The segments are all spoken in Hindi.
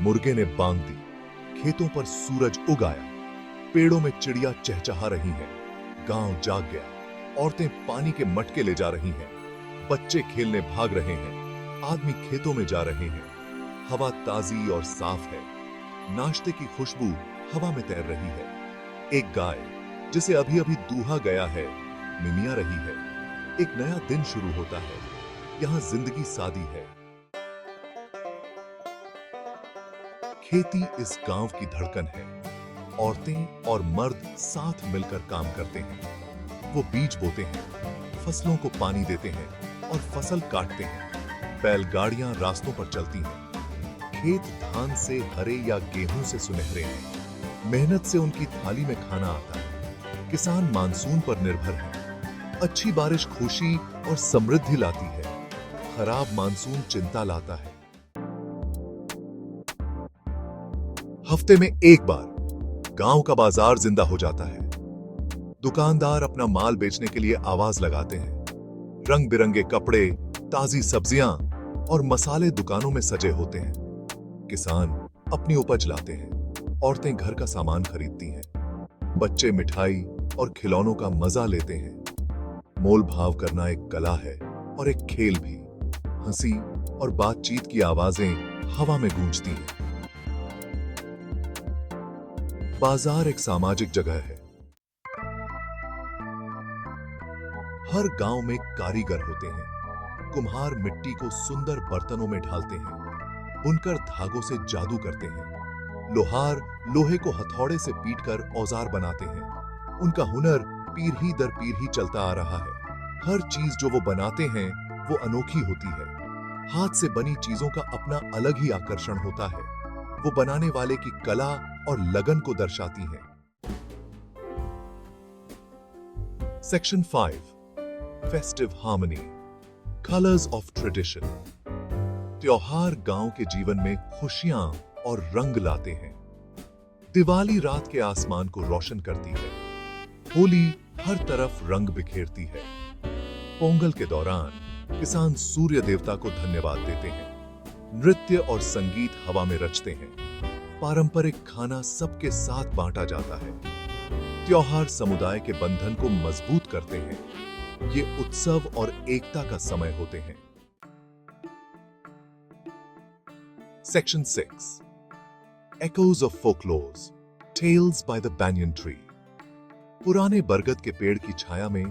मुर्गे ने बांग दी, खेतों पर सूरज उग आया, पेड़ों में चिड़िया चहचहा रही हैं, गांव जाग गया, औरतें पानी के मटके ले जा रही हैं, बच्चे खेलने भाग रहे हैं, आदमी खेतों में जा रहे हैं। हवा ताजी और साफ है, नाश्ते की खुशबू हवा में तैर रही है। एक गाय जिसे अभी अभी दूहा गया है मिमिया रही है। एक नया दिन शुरू होता है, यहां जिंदगी सादी है। खेती इस गांव की धड़कन है। औरतें और मर्द साथ मिलकर काम करते हैं। वो बीज बोते हैं, फसलों को पानी देते हैं और फसल काटते हैं। बैलगाड़ियां रास्तों पर चलती हैं। खेत धान से हरे या गेहूं से सुनहरे हैं। मेहनत से उनकी थाली में खाना आता है। किसान मानसून पर निर्भर है। अच्छी बारिश खुशी और समृद्धि लाती है। खराब मानसून चिंता लाता है। हफ्ते में एक बार गांव का बाजार जिंदा हो जाता है। दुकानदार अपना माल बेचने के लिए आवाज लगाते हैं। रंग बिरंगे कपड़े, ताजी सब्जियां और मसाले दुकानों में सजे होते हैं। किसान अपनी उपज लाते हैं। औरतें घर का सामान खरीदती हैं। बच्चे मिठाई और खिलौनों का मजा लेते हैं। मोल भाव करना एक कला है और एक खेल भी। हंसी और बातचीत की आवाजें हवा में गूंजती हैं। बाजार एक सामाजिक जगह है। हर गांव में कारीगर होते हैं। कुम्हार मिट्टी को सुंदर बर्तनों में ढालते हैं। बुनकर धागों से जादू करते हैं। लोहार लोहे को हथौड़े से पीटकर औजार बनाते हैं। उनका हुनर पीढ़ी दर पीढ़ी चलता आ रहा है। हर चीज जो वो बनाते हैं वो अनोखी होती है। हाथ से बनी चीजों का अपना अलग ही आकर्षण होता है। वो बनाने वाले की कला और लगन को दर्शाती है। Section 5 festive harmony, colours of tradition. त्योहार गांव के जीवन में खुशियां और रंग लाते हैं। दिवाली रात के आसमान को रोशन करती है। होली हर तरफ रंग बिखेरती है। पोंगल के दौरान किसान सूर्य देवता को धन्यवाद देते हैं। नृत्य और संगीत हवा में रचते हैं। पारंपरिक खाना सबके साथ बांटा जाता है। त्योहार समुदाय के बंधन को मजबूत करते हैं। ये उत्सव और एकता का समय होते हैं। Section 6 Echoes of Folklores, Tales by the Banyan Tree। पुराने बरगद के पेड़ की छाया में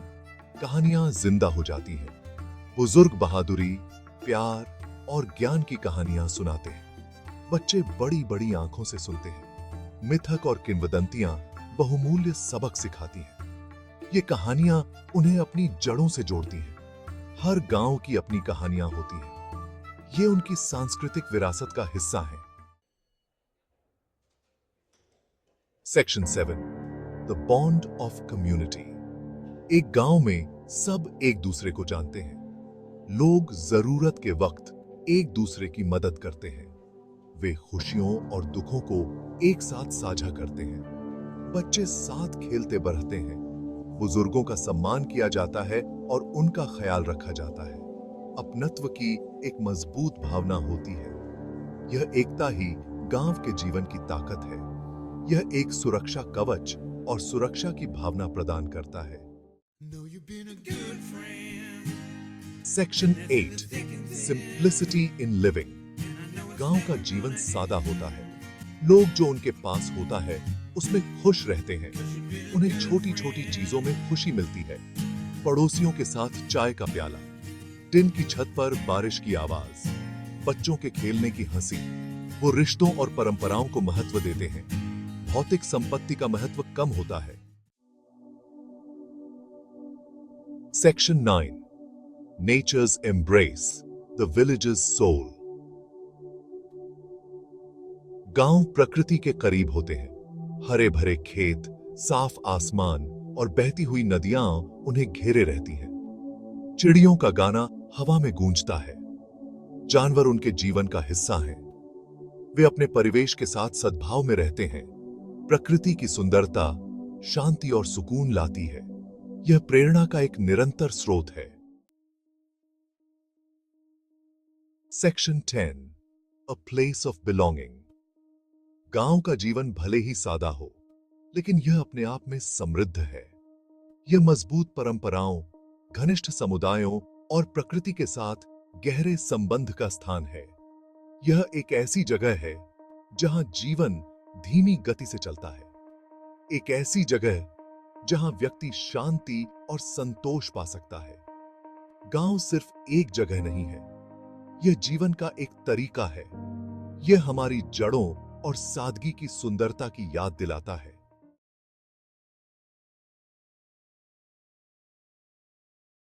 कहानियां जिंदा हो जाती हैं। बुजुर्ग बहादुरी, प्यार और ज्ञान की कहानियां सुनाते हैं। बच्चे बड़ी बड़ी आंखों से सुनते हैं। मिथक और किंवदंतियां बहुमूल्य सबक सिखाती हैं। ये कहानियां उन्हें अपनी जड़ों से जोड़ती हैं। हर गांव की अपनी कहानियां होती हैं। ये उनकी सांस्कृतिक विरासत का हिस्सा है। Section 7 the bond of community. एक गांव में सब एक दूसरे को जानते हैं। लोग जरूरत के वक्त एक दूसरे की मदद करते हैं। वे खुशियों और दुखों को एक साथ साझा करते हैं। बच्चे साथ खेलते बढ़ते हैं। बुजुर्गों का सम्मान किया जाता है और उनका ख्याल रखा जाता है। अपनत्व की एक मजबूत भावना होती है। यह एकता ही गांव के जीवन की ताकत है। यह एक सुरक्षा कवच और सुरक्षा की भावना प्रदान करता है। Section 8 simplicity in living. गांव का जीवन सादा होता है। लोग जो उनके पास होता है उसमें खुश रहते हैं। उन्हें छोटी छोटी चीजों में खुशी मिलती है। पड़ोसियों के साथ चाय का प्याला, टिन की छत पर बारिश की आवाज, बच्चों के खेलने की हंसी, वो रिश्तों और परंपराओं को महत्व देते हैं। भौतिक संपत्ति का महत्व कम होता है। Section 9 nature's embrace, the village's soul. गांव प्रकृति के करीब होते हैं। हरे भरे खेत, साफ आसमान और बहती हुई नदियां उन्हें घेरे रहती हैं। चिड़ियों का गाना हवा में गूंजता है। जानवर उनके जीवन का हिस्सा हैं। वे अपने परिवेश के साथ सद्भाव में रहते हैं। प्रकृति की सुंदरता शांति और सुकून लाती है। यह प्रेरणा का एक निरंतर स्रोत है। Section 10 a place of belonging, गांव का जीवन भले ही सादा हो, लेकिन यह अपने आप में समृद्ध है। यह मजबूत परंपराओं, घनिष्ठ समुदायों और प्रकृति के साथ गहरे संबंध का स्थान है। यह एक ऐसी जगह है जहां जीवन धीमी गति से चलता है, एक ऐसी जगह जहां व्यक्ति शांति और संतोष पा सकता है। गांव सिर्फ एक जगह नहीं है, यह जीवन का एक तरीका है। यह हमारी जड़ों और सादगी की सुंदरता की याद दिलाता है।